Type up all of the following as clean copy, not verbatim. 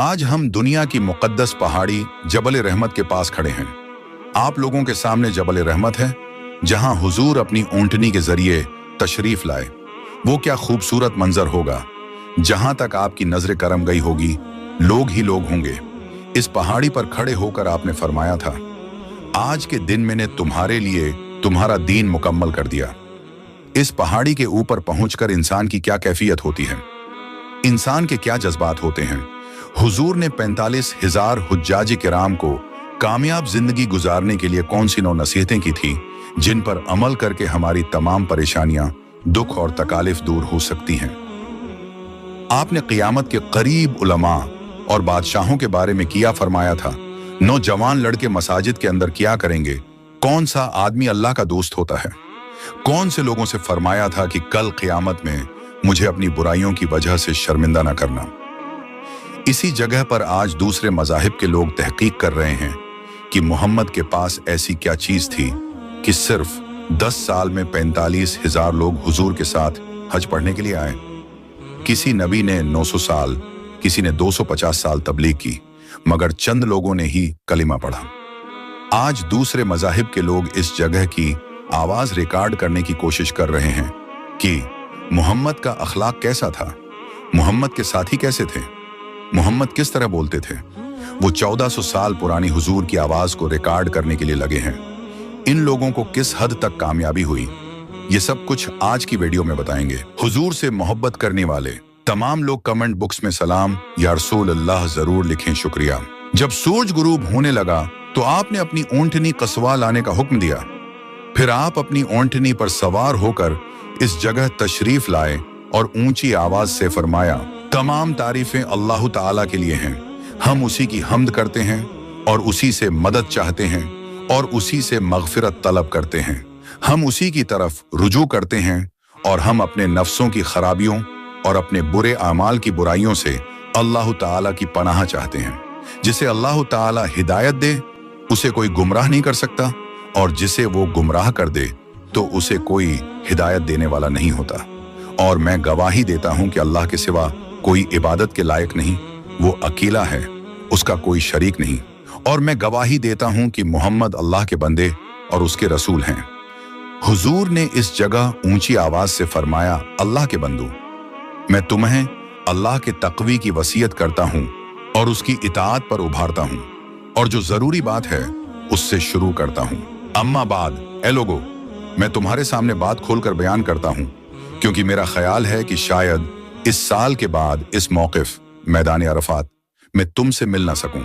आज हम दुनिया की मुक़द्दस पहाड़ी जबल रहमत के पास खड़े हैं। आप लोगों के सामने जबल रहमत है, जहां हुजूर अपनी ऊंटनी के जरिए तशरीफ लाए। वो क्या खूबसूरत मंजर होगा। जहां तक आपकी नजर करम गई होगी, लोग ही लोग होंगे। इस पहाड़ी पर खड़े होकर आपने फरमाया था, आज के दिन मैंने तुम्हारे लिए तुम्हारा दीन मुकम्मल कर दिया। इस पहाड़ी के ऊपर पहुंचकर इंसान की क्या कैफियत होती है, इंसान के क्या जज्बात होते हैं। हुजूर ने 45,000 हुज्जाज किराम को कामयाब जिंदगी गुजारने के लिए कौन सी नौ नसीहतें की थी, जिन पर अमल करके हमारी तमाम परेशानियां, दुख और तकालिफ दूर हो सकती हैं। आपने क़ियामत के करीब उलमा और बादशाहों के बारे में किया फरमाया था, नौजवान लड़के मसाजिद के अंदर क्या करेंगे, कौन सा आदमी अल्लाह का दोस्त होता है। कौन से लोगों से फरमाया था कि कल क़ियामत में मुझे अपनी बुराइयों की वजह से शर्मिंदा न करना। इसी जगह पर आज दूसरे मज़ाहिब के लोग तहकीक कर रहे हैं कि मोहम्मद के पास ऐसी क्या चीज थी कि सिर्फ 10 साल में 45,000 लोग हुजूर के साथ हज पढ़ने के लिए आए। किसी नबी ने 900 साल, किसी ने 250 साल तबलीग की, मगर चंद लोगों ने ही कलिमा पढ़ा। आज दूसरे मज़ाहिब के लोग इस जगह की आवाज रिकॉर्ड करने की कोशिश कर रहे हैं कि मोहम्मद का अखलाक कैसा था, मोहम्मद के साथी कैसे थे, मोहम्मद किस तरह बोलते थे। वो 1400 साल पुरानी हुजूर की आवाज को रिकॉर्ड करने के लिए लगे हैं। इन लोगों को किस हद तक कामयाबी हुई, ये सब कुछ आज की वीडियो में बताएंगे। हुजूर से मोहब्बत करने वाले तमाम लोग कमेंट बुक्स में सलाम या रसूल अल्लाह जरूर लिखें, शुक्रिया। जब सूरज गुरूब होने लगा तो आपने अपनी ऊंटनी कसवा लाने का हुक्म दिया। फिर आप अपनी ऊंटनी पर सवार होकर इस जगह तशरीफ लाए और ऊंची आवाज से फरमाया, तमाम तारीफें अल्लाह ताला के लिए हैं। हम उसी की हम्द करते हैं और उसी से मदद चाहते हैं और उसी से मगफिरत तलब करते हैं। हम उसी की तरफ रुजू करते हैं और हम अपने नफ्सों की खराबियों और अपने बुरे आमाल की बुराइयों से अल्लाह ताला की पनाह चाहते हैं। जिसे अल्लाह ताला हिदायत दे उसे कोई गुमराह नहीं कर सकता, और जिसे वो गुमराह कर दे तो उसे कोई हिदायत देने वाला नहीं होता। और मैं गवाही देता हूं कि अल्लाह के सिवा कोई इबादत के लायक नहीं, वो अकेला है, उसका कोई शरीक नहीं। और मैं गवाही देता हूं कि मोहम्मद अल्लाह के बंदे और उसके रसूल हैं। हुजूर ने इस जगह ऊंची आवाज से फरमाया, अल्लाह के बंदू, मैं तुम्हें अल्लाह के तक़वी की वसीयत करता हूं और उसकी इताअत पर उभारता हूं, और जो जरूरी बात है उससे शुरू करता हूं। अम्मा बाद, ए लोगो, मैं तुम्हारे सामने बात खोलकर बयान करता हूं, क्योंकि मेरा ख्याल है कि शायद इस साल के बाद इस मौक़िफ़ मैदान अरफात में तुमसे मिल ना सकूं।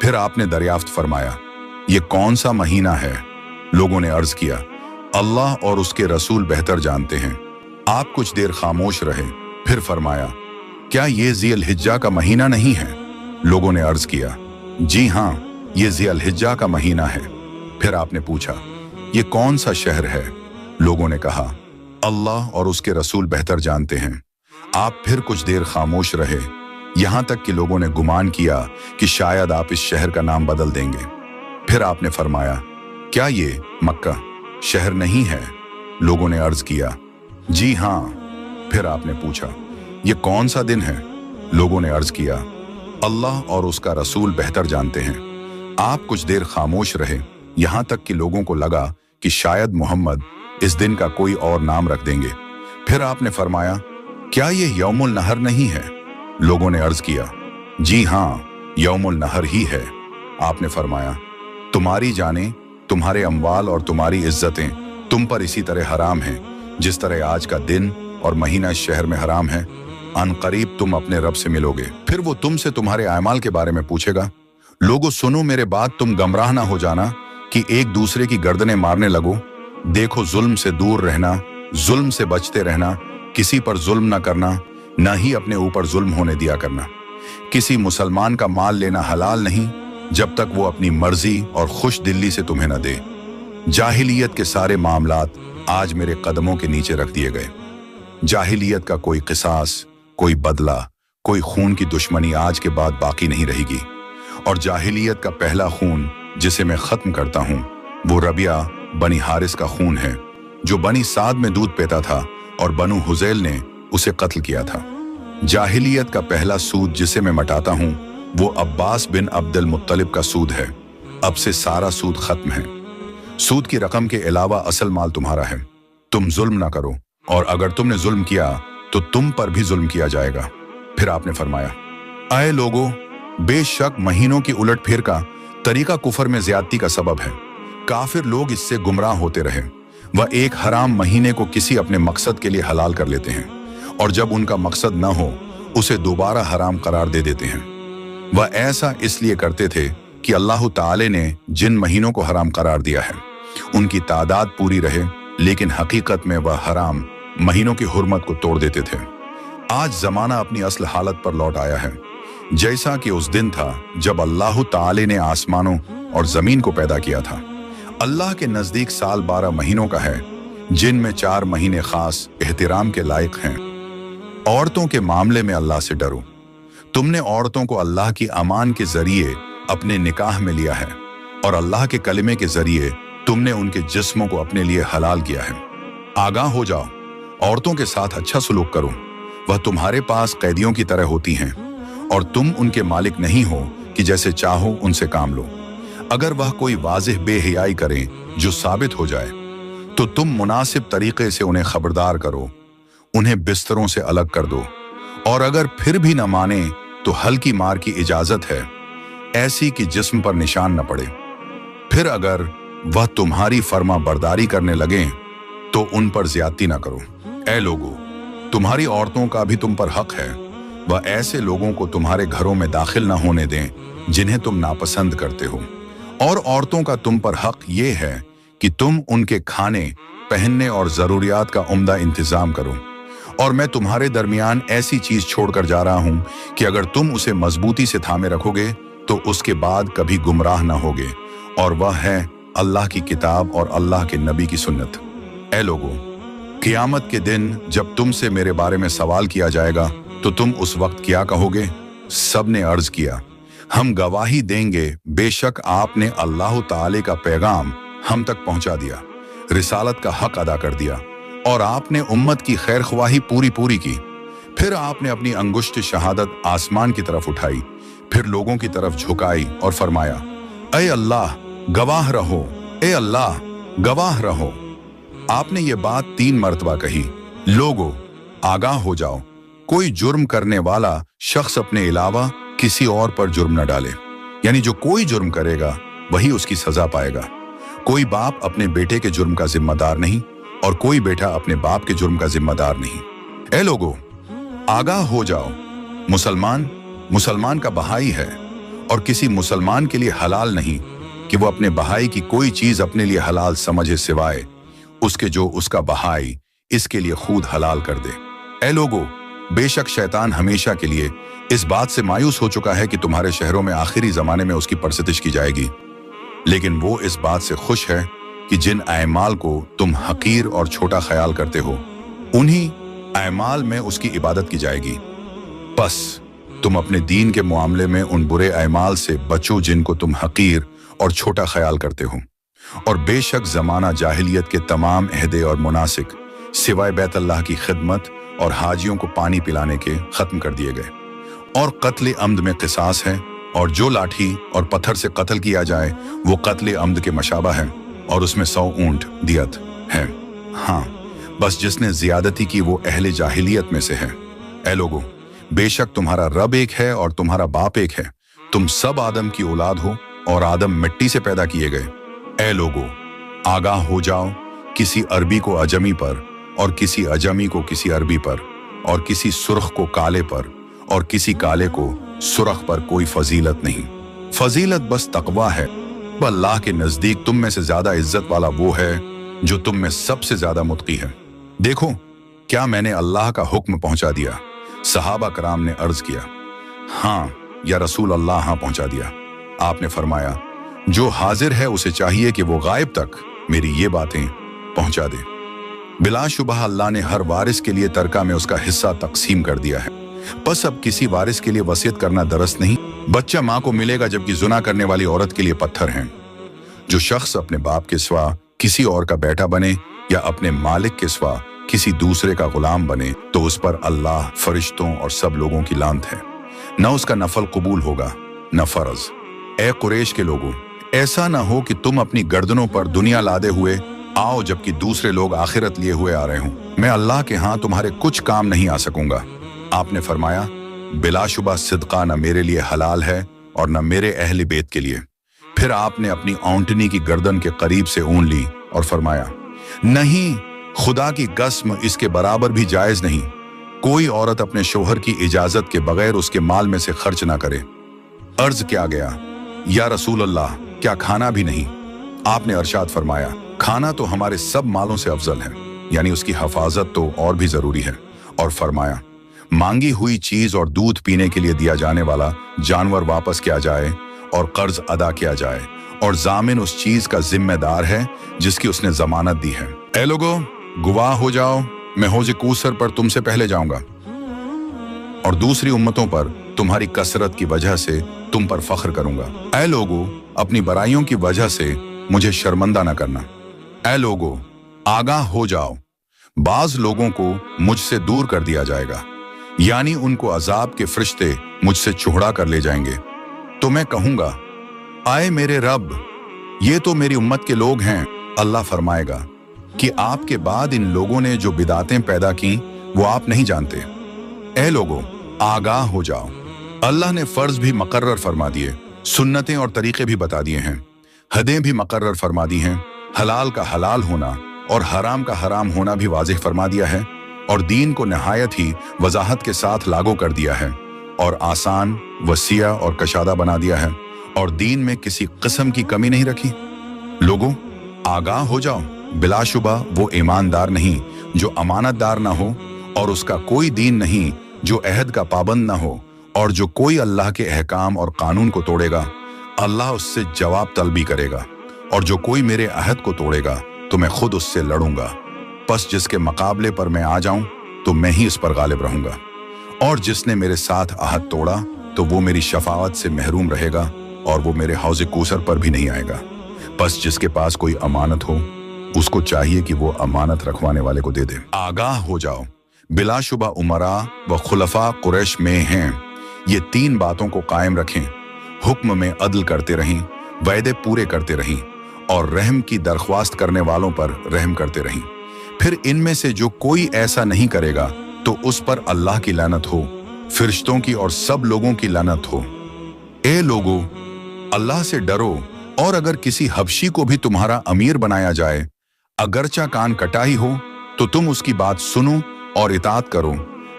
फिर आपने दरियाफ्त फरमाया, ये कौन सा महीना है? लोगों ने अर्ज किया, अल्लाह और उसके रसूल बेहतर जानते हैं। आप कुछ देर खामोश रहे, फिर फरमाया, क्या ये ज़िल हिज्जा का महीना नहीं है? लोगों ने अर्ज किया, जी हाँ, ये ज़िल हिज्जा का महीना है। फिर आपने पूछा, ये कौन सा शहर है? लोगों ने कहा, अल्लाह और उसके रसूल बेहतर जानते हैं। आप फिर कुछ देर खामोश रहे, यहां तक कि लोगों ने गुमान किया कि शायद आप इस शहर का नाम बदल देंगे। फिर आपने फरमाया, क्या ये मक्का शहर नहीं है? लोगों ने अर्ज किया, जी हां। फिर आपने पूछा, ये कौन सा दिन है? लोगों ने अर्ज किया, अल्लाह और उसका रसूल बेहतर जानते हैं। आप कुछ देर खामोश रहे, यहां तक कि लोगों को लगा कि शायद मोहम्मद इस दिन का कोई और नाम रख देंगे। फिर आपने फरमाया, क्या ये यौमुल नहर नहीं है? लोगों ने अर्ज किया, जी हां, यौमुल नहर ही है। आपने फरमाया, तुम्हारी जानें, तुम्हारे अम्वाल और तुम्हारी इज्जतें तुम पर इसी तरह हराम हैं जिस तरह आज का दिन और महीना इस शहर में हराम है। अनकरीब तुम अपने रब से मिलोगे, फिर वो तुमसे तुम्हारे अमाल के बारे में पूछेगा। लोगों सुनो मेरे बात, तुम गमराह ना हो जाना कि एक दूसरे की गर्दनें मारने लगो। देखो, जुल्म से दूर रहना, जुल्म से बचते रहना, किसी पर जुल्म न करना, न ही अपने ऊपर जुल्म होने दिया करना। किसी मुसलमान का माल लेना हलाल नहीं जब तक वो अपनी मर्जी और खुश दिल्ली से तुम्हें न दे। जाहिलियत के सारे मामलात आज मेरे कदमों के नीचे रख दिए गए। जाहिलियत का कोई किसास, कोई बदला, कोई खून की दुश्मनी आज के बाद बाकी नहीं रहेगी। और जाहिलियत का पहला खून जिसे मैं खत्म करता हूं, वो रबिया बनी हारिस का खून है, जो बनी साद में दूध पीता था और बनु हुजैल ने उसे कत्ल किया था। जाहिलियत का पहला सूद जिसे मैं मटाता हूं, वो अब्बास बिन अब्दुल मुत्तलिब का सूद है। अब से सारा सूद खत्म है। सूद की रकम के अलावा असल माल तुम्हारा है। तुम जुल्म ना करो, और अगर तुमने जुल्म किया तो तुम पर भी जुल्म किया जाएगा। फिर आपने फरमाया, आए लोगों, बेशक महीनों की उलटफेर का तरीका कुफर में ज्यादती का सबब है। काफिर लोग इससे गुमराह होते रहे। वह एक हराम महीने को किसी अपने मकसद के लिए हलाल कर लेते हैं, और जब उनका मकसद न हो उसे दोबारा हराम करार दे देते हैं। वह ऐसा इसलिए करते थे कि अल्लाह ताले ने जिन महीनों को हराम करार दिया है उनकी तादाद पूरी रहे, लेकिन हकीकत में वह हराम महीनों की हुर्मत को तोड़ देते थे। आज जमाना अपनी असल हालत पर लौट आया है, जैसा कि उस दिन था जब अल्लाह ताले ने आसमानों और जमीन को पैदा किया था। अल्लाह के नजदीक साल 12 महीनों का है, जिनमें 4 महीने खास एहतिराम के लायक हैं। औरतों के मामले में अल्लाह से डरो। तुमने औरतों को अल्लाह की अमान के जरिए अपने निकाह में लिया है, और अल्लाह के कलिमे के जरिए तुमने उनके जिस्मों को अपने लिए हलाल किया है। आगाह हो जाओ, औरतों के साथ अच्छा सलूक करो। वह तुम्हारे पास कैदियों की तरह होती हैं, और तुम उनके मालिक नहीं हो कि जैसे चाहो उनसे काम लो। अगर वह कोई वाजिह बेहयाई करें जो साबित हो जाए, तो तुम मुनासिब तरीके से उन्हें खबरदार करो, उन्हें बिस्तरों से अलग कर दो। और अगर फिर भी न माने तो हल्की मार की इजाजत है, ऐसी कि जिस्म पर निशान न पड़े। फिर अगर वह तुम्हारी फर्मा बरदारी करने लगे तो उन पर ज्यादती न करो। ऐ लोगों, तुम्हारी औरतों का भी तुम पर हक है। वह ऐसे लोगों को तुम्हारे घरों में दाखिल न होने दें जिन्हें तुम नापसंद करते हो, और औरतों का तुम पर हक ये है कि तुम उनके खाने, पहनने और जरूरियात का उम्दा इंतजाम करो। और मैं तुम्हारे दरमियान ऐसी चीज छोड़कर जा रहा हूं कि अगर तुम उसे मजबूती से थामे रखोगे तो उसके बाद कभी गुमराह न होगे, और वह है अल्लाह की किताब और अल्लाह के नबी की सुन्नत। ऐ लोगों, क़ियामत के दिन जब तुमसे मेरे बारे में सवाल किया जाएगा तो तुम उस वक्त क्या कहोगे? सब ने अर्ज किया, हम गवाही देंगे, बेशक आपने अल्लाह ताले का पैगाम हम तक पहुंचा दिया, रिसालत का हक अदा कर दिया, और आपने उम्मत की खैर ख्वाही पूरी की। फिर आपने अपनी अंगुश्त शहादत आसमान की तरफ उठाई, फिर लोगों की तरफ झुकाई और फरमाया, ऐ अल्लाह गवाह रहो, ऐ अल्लाह गवाह रहो। आपने ये बात 3 मरतबा कही। लोगों, आगाह हो जाओ, कोई जुर्म करने वाला शख्स अपने अलावा किसी और पर जुर्म न डाले। यानी जो कोई जुर्म करेगा वही उसकी सजा पाएगा। कोई बाप अपने बेटे के जुर्म का जिम्मेदार नहीं, और कोई बेटा अपने बाप के जुर्म का जिम्मेदार नहीं। ऐ लोगों, आगाह हो जाओ, मुसलमान का बहाई है, और किसी मुसलमान के लिए हलाल नहीं कि वो अपने बहाई की कोई चीज अपने लिए हलाल समझे, सिवाय उसके जो उसका बहाई इसके लिए खुद हलाल कर दे। ऐ लोगों, बेशक शैतान हमेशा के लिए इस बात से मायूस हो चुका है कि तुम्हारे शहरों में आखिरी जमाने में उसकी परस्तिश की जाएगी, लेकिन वो इस बात से खुश है कि जिन अमाल को तुम हकीर और छोटा ख्याल करते हो, उन्हीं अमाल में उसकी इबादत की जाएगी। बस तुम अपने दीन के मामले में उन बुरे अमाल से बचो जिनको तुम हकीर और छोटा ख्याल करते हो। और बेशक जमाना जाहिलियत के तमाम अहदे और मुनासिक सिवाय बैतुल्लाह की खिदमत और हाजियों को पानी पिलाने के खत्म कर दिए गए। और कत्ल अम्द में किसास है, और जो लाठी और पत्थर से कत्ल किया जाए वो कत्ल अम्द के मशाबा है, और उसमें 100 ऊंट दियत है। हाँ, बस जिसने ज्यादती की वो अहले जाहिलियत में से है। ऐ लोगों, बेशक तुम्हारा रब एक है और तुम्हारा बाप एक है। तुम सब आदम की औलाद हो, और आदम मिट्टी से पैदा किए गए। ऐ लोगों, आगाह हो जाओ, किसी अरबी को अजमी पर, और किसी अजमी को किसी अरबी पर, और किसी सुर्ख को काले पर, और किसी काले को सुर्ख पर कोई फजीलत नहीं। फजीलत बस तकवा है। अल्लाह के नजदीक तुम में से ज्यादा इज्जत वाला वो है जो तुम में सबसे ज्यादा मुत्की है। देखो, क्या मैंने अल्लाह का हुक्म पहुंचा दिया? सहाबा कराम ने अर्ज किया, हाँ या रसूल अल्लाह, हाँ पहुंचा दिया। आपने फरमाया, जो हाजिर है उसे चाहिए कि वो गायब तक मेरी ये बातें पहुंचा दे। बिलाशुबह अल्लाह ने हर वारिस के लिए तरका में उसका हिस्सा तकसीम कर दिया है। बस अब किसी वारिस के लिए वसीयत करना दरस्त नहीं। बच्चा माँ को मिलेगा, जबकि जुना करने वाली औरत के लिए पत्थर हैं। जो शख्स अपने बाप के सिवा किसी और का बेटा बने या अपने मालिक के सिवा किसी दूसरे का गुलाम बने, तो उस पर अल्लाह, फरिश्तों और सब लोगों की लानत है। न उसका नफल कबूल होगा न फर्ज। ए कुरैश के लोगों, ऐसा ना हो कि तुम अपनी गर्दनों पर दुनिया लादे हुए आओ जबकि दूसरे लोग आखिरत लिए हुए आ रहे हों। मैं अल्लाह के हां तुम्हारे कुछ काम नहीं आ सकूंगा। आपने फरमाया, बिलाशुबा सिदका न मेरे लिए हलाल है और न मेरे अहले बेत के लिए। फिर आपने अपनी औंटनी की गर्दन के करीब से ऊन ली और फरमाया, नहीं, खुदा की कसम इसके बराबर भी जायज नहीं। कोई औरत अपने शोहर की इजाजत के बगैर उसके माल में से खर्च ना करे। अर्ज किया गया, या रसूल अल्लाह, क्या खाना भी नहीं? आपने अरशाद फरमाया, खाना तो हमारे सब मालों से अफजल है, यानी उसकी हिफाजत तो और भी जरूरी है। और फरमाया, मांगी हुई चीज और दूध पीने के लिए दिया जाने वाला जानवर वापस किया जाए और कर्ज अदा किया जाए, और जामिन उस चीज का जिम्मेदार है जिसकी उसने जमानत दी है। ए लोगों, गवाह हो जाओ, मैं हौज कौसर पर तुमसे पहले जाऊंगा और दूसरी उम्मतों पर तुम्हारी कसरत की वजह से तुम पर फख्र करूंगा। ऐ लोगों, अपनी बुराइयों की वजह से मुझे शर्मिंदा न करना। ऐ लोगों, आगाह हो जाओ, बाज लोगों को मुझसे दूर कर दिया जाएगा, यानी उनको अजाब के फरिश्ते मुझसे चुहड़ा कर ले जाएंगे। तो मैं कहूंगा, आए मेरे रब, ये तो मेरी उम्मत के लोग हैं। अल्लाह फरमाएगा कि आपके बाद इन लोगों ने जो बिदातें पैदा की वो आप नहीं जानते। ऐ लोगों, आगाह हो जाओ, अल्लाह ने फर्ज भी मुकर्रर फरमा दिए, सुन्नतें और तरीके भी बता दिए हैं, हदें भी मुकर्रर फरमा दी हैं, हलाल का हलाल होना और हराम का हराम होना भी वाज़ेह फरमा दिया है, और दीन को नहायत ही वजाहत के साथ लागू कर दिया है, और आसान, वसिया और कशादा बना दिया है, और दीन में किसी किस्म की कमी नहीं रखी। लोगों, आगाह हो जाओ, बिलाशुबा वो ईमानदार नहीं जो अमानतदार ना हो, और उसका कोई दीन नहीं जो अहद का पाबंद ना हो, और जो कोई अल्लाह के अहकाम और कानून को तोड़ेगा अल्लाह उससे जवाब तलबी करेगा, और जो कोई मेरे अहद को तोड़ेगा तो मैं खुद उससे लड़ूंगा। बस जिसके मुकाबले पर मैं आ जाऊं तो मैं ही इस पर गालिब रहूंगा, और जिसने मेरे साथ अहद तोड़ा तो वो मेरी शफाअत से महरूम रहेगा और वो मेरे हौज़े कौसर पर भी नहीं आएगा। बस जिसके पास कोई अमानत हो उसको चाहिए कि वो अमानत रखवाने वाले को दे दे। आगाह हो जाओ, बिलाशुबा उमरा व खुलफा कुरैश में हैं, ये 3 बातों को कायम रखें, हुक्म में अदल करते रहें, वायदे पूरे करते रहें, और रहम की दरख्वास्त करने वालों पर रहम करते रहें। फिर इनमें से जो कोई ऐसा नहीं करेगा तो उस पर अल्लाह की लानत हो, फिरिश्तों की और सब लोगों की लानत हो। ए लोगों, अल्लाह से डरो, और अगर किसी हबशी को भी तुम्हारा अमीर बनाया जाए, अगरचा कान कटा ही हो, तो तुम उसकी बात सुनो और इताअत करो,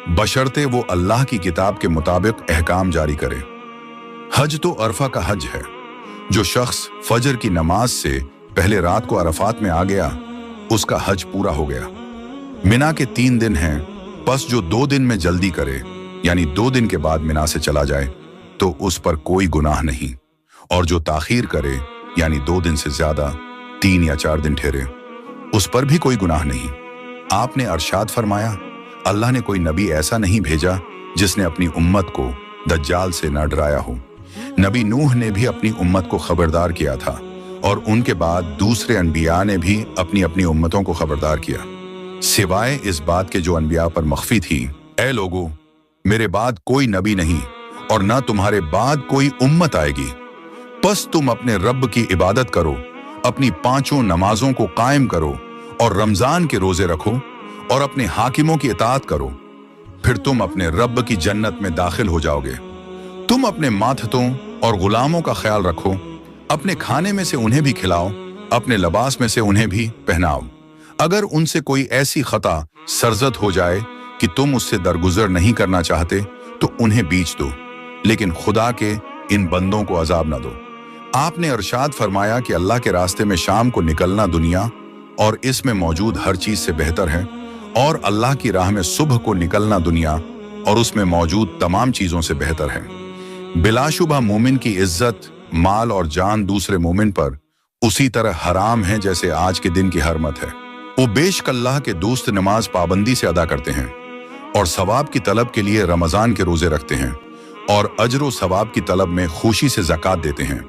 बशर्ते वो अल्लाह की किताब के मुताबिक अहकाम जारी करे। हज तो अरफा का हज है। जो शख्स फजर की नमाज से पहले रात को अरफात में आ गया, उसका हज पूरा हो गया। मिना के 3 दिन हैं, बस जो 2 दिन में जल्दी करे, यानी 2 दिन के बाद मिना से चला जाए, तो उस पर कोई गुनाह नहीं, और जो ताखीर करे, यानी 2 दिन से ज्यादा 3 या 4 दिन ठहरे, उस पर भी कोई गुनाह नहीं। आपने अरशाद फरमाया, अल्लाह ने कोई नबी ऐसा नहीं भेजा जिसने अपनी उम्मत को दज्जाल से न डराया हो। नबी नूह ने भी अपनी उम्मत को खबरदार किया था, और उनके बाद दूसरे अनबिया ने भी अपनी अपनी उम्मतों को खबरदार किया, सिवाय इस बात के जो अनबिया पर मख्फी थी। ऐ लोगों, मेरे बाद कोई नबी नहीं और न तुम्हारे बाद कोई उम्मत आएगी, बस तुम अपने रब की इबादत करो, अपनी 5 नमाजों को कायम करो, और रमजान के रोजे रखो, और अपने हाकिमों की इताअत करो, फिर तुम अपने रब की जन्नत में दाखिल हो जाओगे। तुम अपने मातहतों और गुलामों का ख्याल रखो, अपने खाने में से उन्हें भी खिलाओ, अपने लिबास में से उन्हें भी पहनाओ। अगर उनसे कोई ऐसी खता सरजद हो जाए कि तुम उससे दरगुजर नहीं करना चाहते तो उन्हें बीच दो, लेकिन खुदा के इन बंदों को अजाब न दो। आपने अरशाद फरमाया कि अल्लाह के रास्ते में शाम को निकलना दुनिया और इसमें मौजूद हर चीज से बेहतर है, और अल्लाह की राह में सुबह को निकलना दुनिया और उसमें मौजूद तमाम चीजों से बेहतर है। बिलाशुबा मोमिन की इज्जत, माल और जान दूसरे मोमिन पर उसी तरह हराम है जैसे आज के दिन की हरमत है। वो बेशक अल्लाह के दोस्त नमाज पाबंदी से अदा करते हैं, और सवाब की तलब के लिए रमजान के रोजे रखते हैं, और अजर व सवाब की तलब में खुशी से ज़कात देते हैं,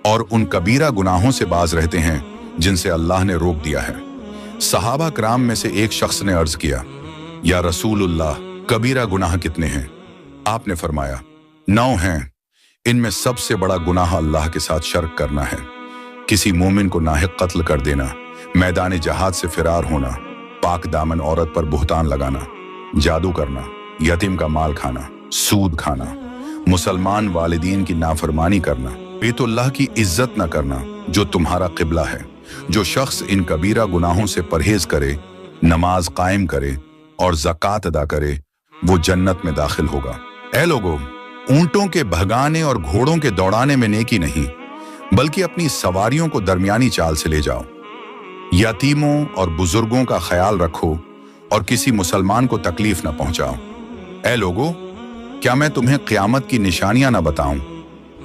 और उन कबीरा गुनाहों से बाज रहते हैं जिनसे अल्लाह ने रोक दिया है। सहाबा कराम में से एक शख्स ने अर्ज किया, या रसूलुल्लाह, कबीरा गुनाह कितने हैं? आपने फरमाया, 9 हैं। इनमें सबसे बड़ा गुनाह अल्लाह के साथ शर्क करना है, किसी मोमिन को नाहिक कत्ल कर देना, मैदान जहाद से फिरार होना, पाक दामन औरत पर बुहतान लगाना, जादू करना, यतीम का माल खाना, सूद खाना, मुसलमान वालिदीन की नाफरमानी करना, बैतुल्लाह की इज्जत न करना जो तुम्हारा किबला है। जो शख्स इन कबीरा गुनाहों से परहेज करे, नमाज कायम करे और ज़कात अदा करे, वो जन्नत में दाखिल होगा। ऐ लोगों, ऊंटों के भगाने और घोड़ों के दौड़ाने में नेकी नहीं, बल्कि अपनी सवारियों को दरमियानी चाल से ले जाओ। यतीमों और बुजुर्गों का ख्याल रखो और किसी मुसलमान को तकलीफ न पहुंचाओ। ऐ लोगों, क्या मैं तुम्हें क़यामत की निशानियां न बताऊं?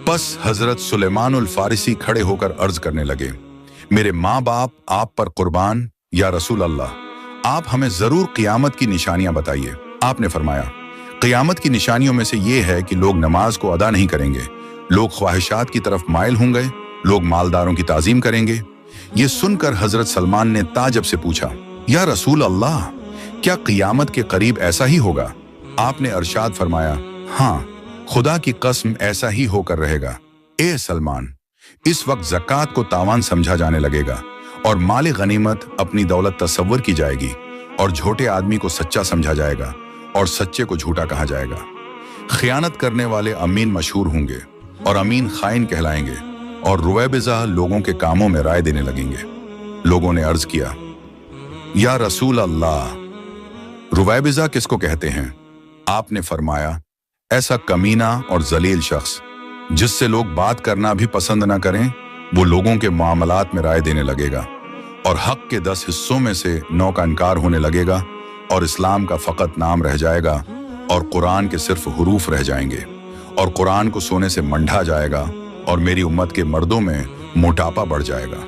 बस हजरत सुलेमानुल फारिसी खड़े होकर अर्ज करने लगे, मेरे माँ बाप आप पर कुर्बान, या रसूल अल्लाह, आप हमें जरूर क़यामत की निशानियां बताइए। आपने फरमाया, क़यामत की निशानियों में से ये है कि लोग नमाज को अदा नहीं करेंगे, लोग ख्वाहिशात की तरफ माइल होंगे, लोग मालदारों की ताजीम करेंगे। ये सुनकर हजरत सलमान ने ताजब से पूछा, या रसूल अल्लाह, क्या क़यामत के करीब ऐसा ही होगा? आपने अरशाद फरमाया, हाँ, खुदा की कसम ऐसा ही होकर रहेगा। ए सलमान, इस वक्त ज़कात को तावान समझा जाने लगेगा और माल गनीमत अपनी दौलत तस्वर की जाएगी और झूठे आदमी को सच्चा समझा जाएगा और सच्चे को झूठा कहा जाएगा। खियानत करने वाले अमीन मशहूर होंगे और अमीन खाइन कहलाएंगे और रुवैबिज़ा लोगों के कामों में राय देने लगेंगे। लोगों ने अर्ज किया, या रसूल अल्लाह, रुवैबिज़ा किसको कहते हैं? आपने फरमाया, ऐसा कमीना और जलील शख्स जिससे लोग बात करना भी पसंद ना करें, वो लोगों के मामलात में राय देने लगेगा और हक के 10 हिस्सों में से 9 का इनकार होने लगेगा और इस्लाम का फ़कत नाम रह जाएगा और कुरान के सिर्फ हुरूफ रह जाएंगे और कुरान को सोने से मंढा जाएगा और मेरी उम्मत के मर्दों में मोटापा बढ़ जाएगा।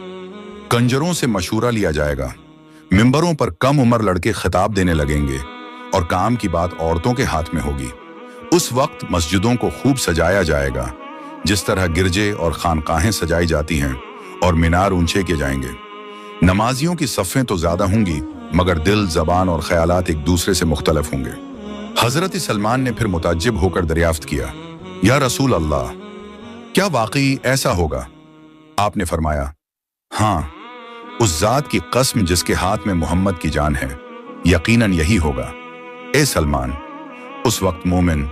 कंजरों से मशूरा लिया जाएगा, मिंबरों पर कम उम्र लड़के खिताब देने लगेंगे और काम की बात औरतों के हाथ में होगी। उस वक्त मस्जिदों को खूब सजाया जाएगा, जिस तरह गिरजे और खानकाहें सजाई जाती हैं और मीनार ऊंचे किए जाएंगे। नमाजियों की सफ़ें तो ज्यादा होंगी, मगर दिल, जबान और ख्यालात एक दूसरे से मुख्तलिफ होंगे। हजरत सलमान ने फिर मुताज्जिब होकर दरियाफ्त किया, या रसूल अल्लाह, क्या वाकई ऐसा होगा? आपने फरमाया, हाँ, उस जात की कसम जिसके हाथ में मोहम्मद की जान है, यकीनन यही होगा। ए सलमान, उस वक्त मोमिन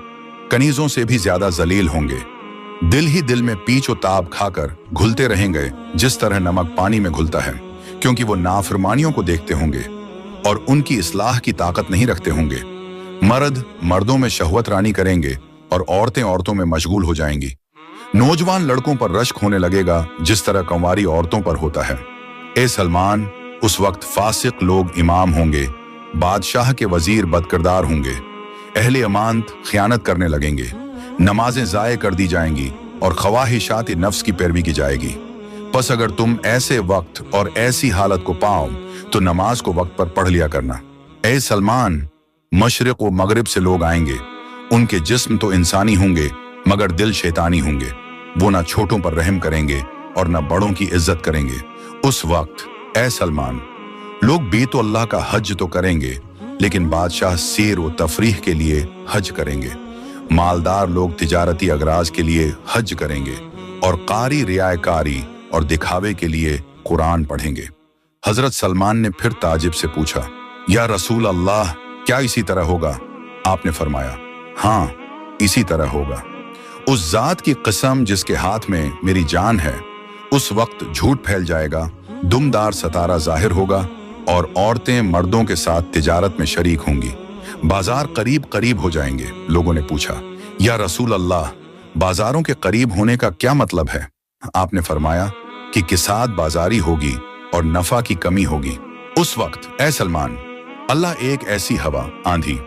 कनीजों से भी ज्यादा जलील होंगे, दिल ही दिल में पीछ व ताब खाकर घुलते रहेंगे जिस तरह नमक पानी में घुलता है, क्योंकि वो नाफरमानियों को देखते होंगे और उनकी इस्लाह की ताकत नहीं रखते होंगे। मर्द मर्दों में शहवत रानी करेंगे और औरतें औरतों में मशगूल हो जाएंगी। नौजवान लड़कों पर रश्क होने लगेगा जिस तरह कंवारी औरतों पर होता है। ए सलमान, उस वक्त फासिक लोग इमाम होंगे, बादशाह के वजीर बदकिरदार होंगे, अहले अमानत खयानत करने लगेंगे, नमाजें ज़ाये कर दी जाएंगी और ख्वाहिशात नफ्स की पैरवी की जाएगी। बस अगर तुम ऐसे वक्त और ऐसी हालत को पाओ तो नमाज को वक्त पर पढ़ लिया करना। ए सलमान, मशरिक व मगरिब से लोग आएंगे, उनके जिस्म तो इंसानी होंगे मगर दिल शैतानी होंगे। वो ना छोटों पर रहम करेंगे और ना बड़ों की इज्जत करेंगे। उस वक्त ए सलमान, लोग बेतो अल्लाह का हज तो करेंगे, लेकिन बादशाह सैर व तफरीह के लिए हज करेंगे, मालदार लोग तिजारती अगराज के लिए हज करेंगे और कारी रियायकारी और दिखावे के लिए कुरान पढ़ेंगे। हजरत सलमान ने फिर ताजिब से पूछा, या रसूल अल्लाह, क्या इसी तरह होगा? आपने फरमाया, हाँ, इसी तरह होगा। उस जात की कसम जिसके हाथ में मेरी जान है, उस वक्त झूठ फैल जाएगा, दुमदार सतारा जाहिर होगा और औरतें मर्दों के साथ तिजारत में शरीक होंगी। बाजार करीब करीब हो जाएंगे। लोगों ने पूछा, या रसूल अल्लाह, बाजारों के करीब होने का क्या मतलब है? आपने फरमाया कि किसात बाजारी होगी और नफा की कमी होगी। उस वक्त ए सलमान, अल्लाह एक ऐसी हवा, आंधी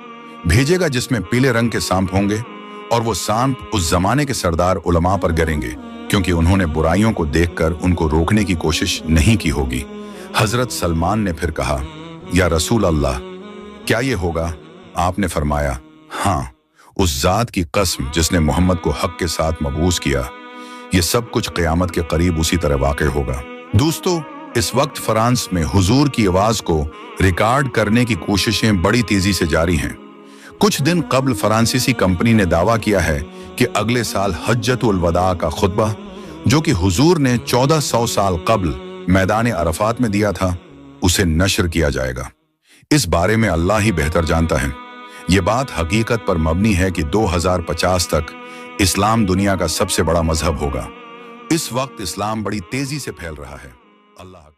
भेजेगा जिसमें पीले रंग के सांप होंगे और वो सांप उस जमाने के सरदार उलमा पर गिरेंगे, क्योंकि उन्होंने बुराइयों को देखकर उनको रोकने की कोशिश नहीं की होगी। हजरत सलमान ने फिर कहा, या रसूल अल्लाह, क्या ये होगा? आपने फरमाया, हाँ, उस जात की कसम जिसने मोहम्मद को हक के साथ मबूस किया, ये सब कुछ क़यामत के करीब उसी तरह वाक़ होगा। दोस्तों, इस वक्त फ्रांस में हुजूर की आवाज़ को रिकॉर्ड करने की कोशिशें बड़ी तेजी से जारी हैं। कुछ दिन कबल फ्रांसीसी कंपनी ने दावा किया है कि अगले साल हज्जतुल वदा का खुतबा, जो कि हुजूर ने 1400 साल कबल मैदान अरफात में दिया था, उसे नशर किया जाएगा। इस बारे में अल्लाह ही बेहतर जानता है। ये बात हकीकत पर मबनी है कि 2050 तक इस्लाम दुनिया का सबसे बड़ा मजहब होगा। इस वक्त इस्लाम बड़ी तेजी से फैल रहा है। अल्लाह